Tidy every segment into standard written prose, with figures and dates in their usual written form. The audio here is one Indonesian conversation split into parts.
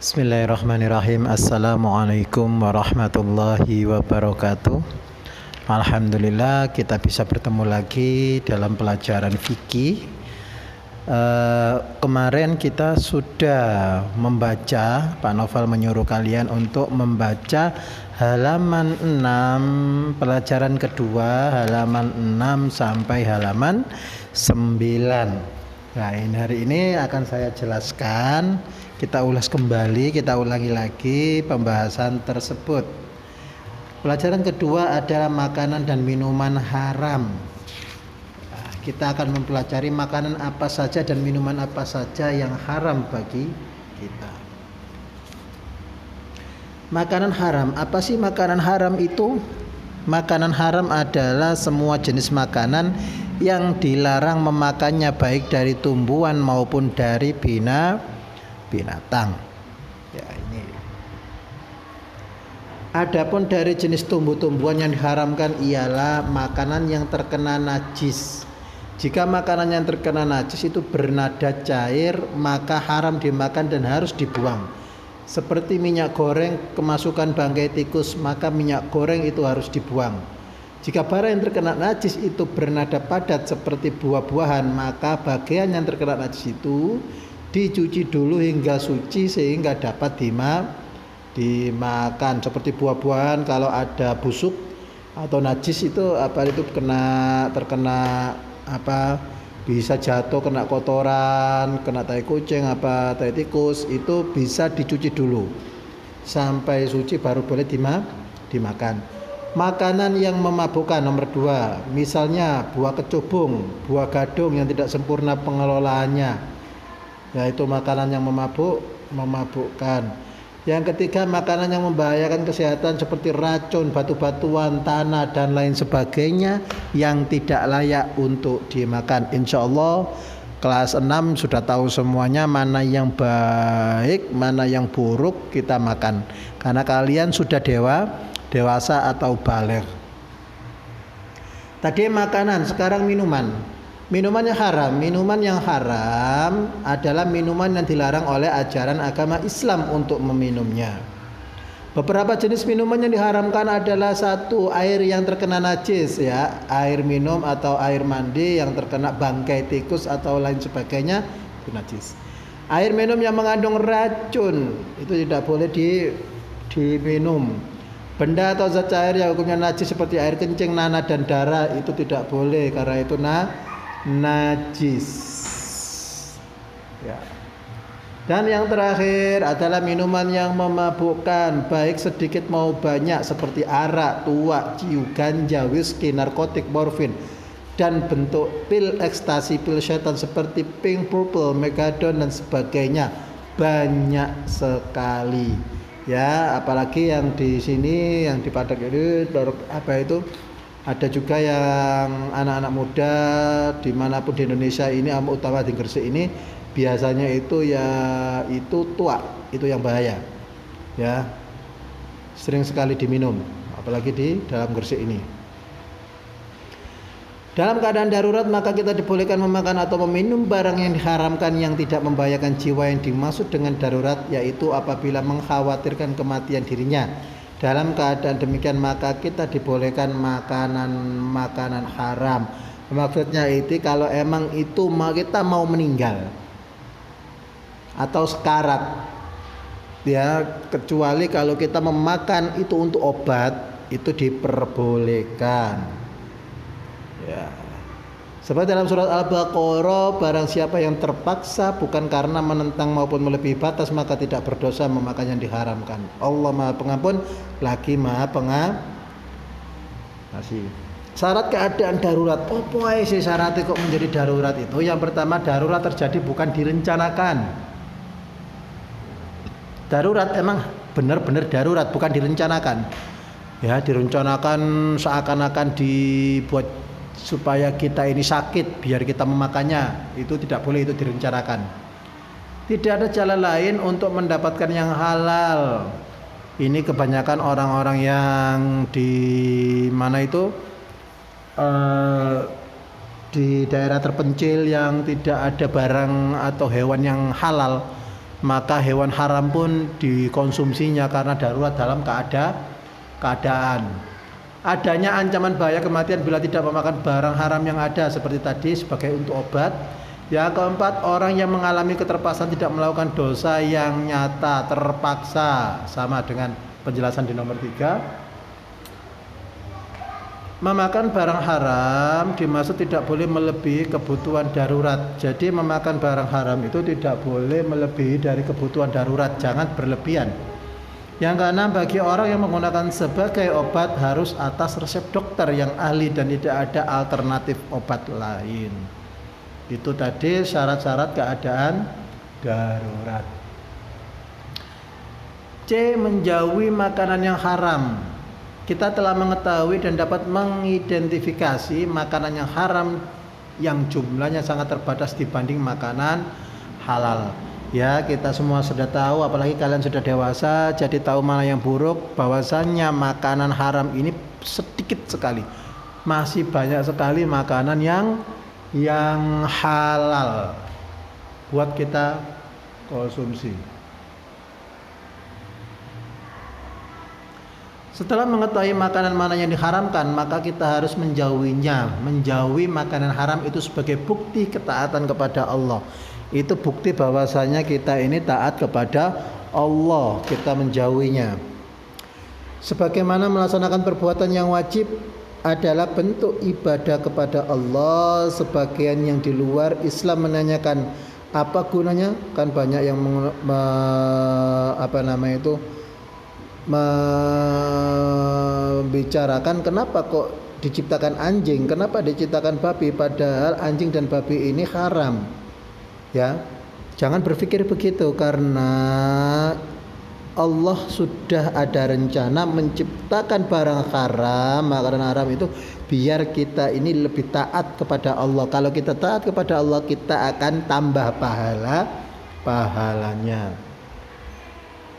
Bismillahirrahmanirrahim. Assalamualaikum warahmatullahi wabarakatuh. Alhamdulillah kita bisa bertemu lagi dalam pelajaran fikih. Kemarin kita sudah membaca, Pak Novel menyuruh kalian untuk membaca halaman 6, pelajaran kedua, halaman 6 sampai halaman 9. Nah, hari ini akan saya jelaskan, kita ulas kembali, kita ulangi lagi pembahasan tersebut. Pelajaran kedua adalah makanan dan minuman haram. Nah, kita akan mempelajari makanan apa saja dan minuman apa saja yang haram bagi kita. Makanan haram, apa sih makanan haram itu? Makanan haram adalah semua jenis makanan yang dilarang memakannya baik dari tumbuhan maupun dari binatang. Ya, ini. Adapun dari jenis tumbuh-tumbuhan yang diharamkan ialah makanan yang terkena najis. Jika makanan yang terkena najis itu bernada cair, maka haram dimakan dan harus dibuang. Seperti minyak goreng kemasukan bangkai tikus, maka minyak goreng itu harus dibuang. Jika barang yang terkena najis itu bernada padat seperti buah-buahan, maka bagian yang terkena najis itu dicuci dulu hingga suci sehingga dapat dimakan. Seperti buah-buahan, kalau ada busuk atau najis itu terkena bisa jatuh, kena kotoran, kena tai kucing, tai tikus, itu bisa dicuci dulu sampai suci baru boleh dimakan. Makanan yang memabukkan nomor 2, misalnya buah kecubung, buah gadung yang tidak sempurna pengelolaannya, yaitu makanan yang memabukkan. Yang ketiga, makanan yang membahayakan kesehatan seperti racun, batu-batuan, tanah dan lain sebagainya yang tidak layak untuk dimakan. Insya Allah kelas 6 sudah tahu semuanya mana yang baik, mana yang buruk kita makan, karena kalian sudah dewasa atau baligh. Tadi makanan, sekarang minuman. Minuman yang haram adalah minuman yang dilarang oleh ajaran agama Islam untuk meminumnya. Beberapa jenis minuman yang diharamkan adalah 1, air yang terkena najis, ya, air minum atau air mandi yang terkena bangkai tikus atau lain sebagainya itu najis. Air minum yang mengandung racun itu tidak boleh diminum. Benda atau zat cair yang hukumnya najis seperti air kencing, nanah dan darah itu tidak boleh karena itu najis. Ya. Dan yang terakhir adalah minuman yang memabukkan baik sedikit mau banyak seperti arak, tuak, ciu, ganja, whisky, narkotik, morfin dan bentuk pil ekstasi, pil setan seperti pink, purple, megadon dan sebagainya, banyak sekali. Ya, apalagi yang di sini yang di Padak ini ada juga yang anak-anak muda dimanapun di Indonesia ini, utama di Gresik ini, biasanya itu tuak, itu yang bahaya, ya, sering sekali diminum, apalagi di dalam Gresik ini. Dalam keadaan darurat maka kita dibolehkan memakan atau meminum barang yang diharamkan yang tidak membahayakan jiwa. Yang dimaksud dengan darurat yaitu apabila mengkhawatirkan kematian dirinya. Dalam keadaan demikian maka kita dibolehkan makanan haram. Maksudnya itu kalau emang itu kita mau meninggal atau sekarat, ya, kecuali kalau kita memakan itu untuk obat itu diperbolehkan. Ya. Sebab dalam surat Al-Baqarah, barang siapa yang terpaksa bukan karena menentang maupun melebihi batas maka tidak berdosa memakan yang diharamkan. Allah Maha Pengampun lagi Maha Pengasih. Syarat keadaan darurat. Apa sih syaratnya kok menjadi darurat itu? Yang pertama, darurat terjadi bukan direncanakan. Darurat emang benar-benar darurat, bukan direncanakan. Ya, direncanakan seakan-akan dibuat supaya kita ini sakit biar kita memakannya, itu tidak boleh, itu direncanakan. Tidak ada jalan lain untuk mendapatkan yang halal. Ini kebanyakan orang-orang yang di mana itu di daerah terpencil yang tidak ada barang atau hewan yang halal, maka hewan haram pun dikonsumsinya karena darurat dalam keadaan. Adanya ancaman bahaya kematian bila tidak memakan barang haram yang ada seperti tadi sebagai untuk obat. Yang keempat, orang yang mengalami keterpaksaan tidak melakukan dosa yang nyata, terpaksa, sama dengan penjelasan di nomor 3. Memakan barang haram dimaksud tidak boleh melebihi kebutuhan darurat. Jadi memakan barang haram itu tidak boleh melebihi dari kebutuhan darurat, jangan berlebihan. Yang keenam, bagi orang yang menggunakan sebagai obat harus atas resep dokter yang ahli dan tidak ada alternatif obat lain. Itu tadi syarat-syarat keadaan darurat. C. Menjauhi makanan yang haram. Kita telah mengetahui dan dapat mengidentifikasi makanan yang haram yang jumlahnya sangat terbatas dibanding makanan halal. Ya, kita semua sudah tahu, apalagi kalian sudah dewasa, jadi tahu mana yang buruk. Bahwasannya makanan haram ini sedikit sekali. Masih banyak sekali makanan yang halal buat kita konsumsi. Setelah mengetahui makanan mana yang diharamkan, maka kita harus menjauhinya. Menjauhi makanan haram itu sebagai bukti ketaatan kepada Allah. Itu bukti bahwasanya kita ini taat kepada Allah, kita menjauhinya. Sebagaimana melaksanakan perbuatan yang wajib adalah bentuk ibadah kepada Allah. Sebagian yang di luar Islam menanyakan, apa gunanya? Kan banyak yang membicarakan kenapa kok diciptakan anjing, kenapa diciptakan babi, padahal anjing dan babi ini haram. Ya, jangan berpikir begitu, karena Allah sudah ada rencana menciptakan barang haram, makanan haram itu biar kita ini lebih taat kepada Allah. Kalau kita taat kepada Allah, kita akan tambah pahalanya.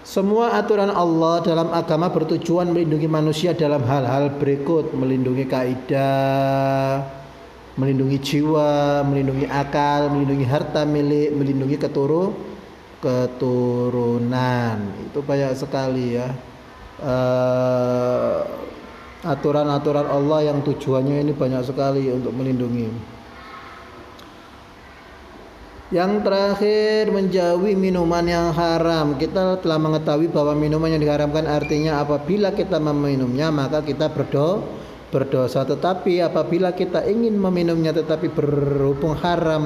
Semua aturan Allah dalam agama bertujuan melindungi manusia dalam hal-hal berikut: melindungi kaidah, melindungi jiwa, melindungi akal, melindungi harta milik, melindungi keturunan. Itu banyak sekali ya aturan-aturan Allah yang tujuannya ini banyak sekali untuk melindungi. Yang terakhir, menjauhi minuman yang haram. Kita telah mengetahui bahwa minuman yang diharamkan artinya apabila kita meminumnya maka kita berdosa. Tetapi apabila kita ingin meminumnya tetapi berhubung haram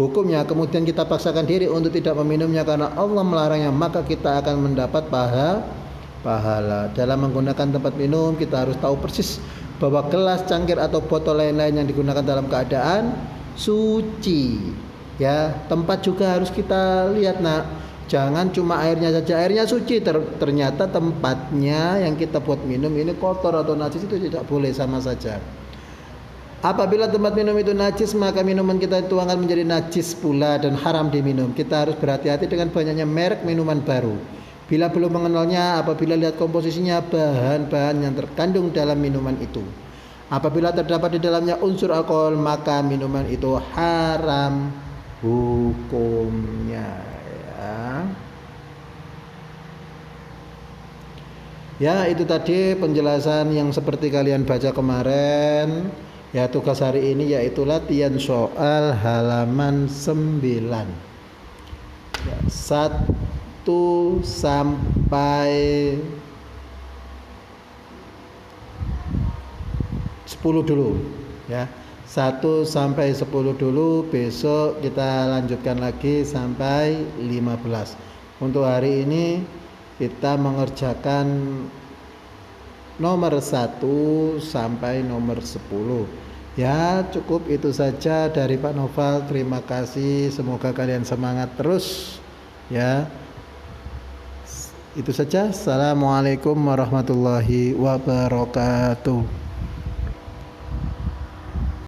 hukumnya, kemudian kita paksakan diri untuk tidak meminumnya karena Allah melarangnya, maka kita akan mendapat pahala. Dalam menggunakan tempat minum, kita harus tahu persis bahwa gelas, cangkir atau botol lain-lain yang digunakan dalam keadaan suci. Ya, tempat juga harus kita lihat, nak. Jangan cuma airnya saja, airnya suci, ternyata tempatnya yang kita buat minum ini kotor atau najis, itu tidak boleh, sama saja. Apabila tempat minum itu najis, maka minuman kita dituangkan menjadi najis pula dan haram diminum. Kita harus berhati-hati dengan banyaknya merek minuman baru. Bila belum mengenalnya, apabila lihat komposisinya, bahan-bahan yang terkandung dalam minuman itu, apabila terdapat di dalamnya unsur alkohol, maka minuman itu haram hukumnya. Ya, itu tadi penjelasan yang seperti kalian baca kemarin. Ya, tugas hari ini yaitu latihan soal halaman 9. Ya, 1 sampai 10 dulu ya. 1 sampai 10 dulu, besok kita lanjutkan lagi sampai 15. Untuk hari ini kita mengerjakan nomor 1 sampai nomor 10. Ya, cukup itu saja dari Pak Noval. Terima kasih, semoga kalian semangat terus ya. Itu saja. Assalamualaikum warahmatullahi wabarakatuh.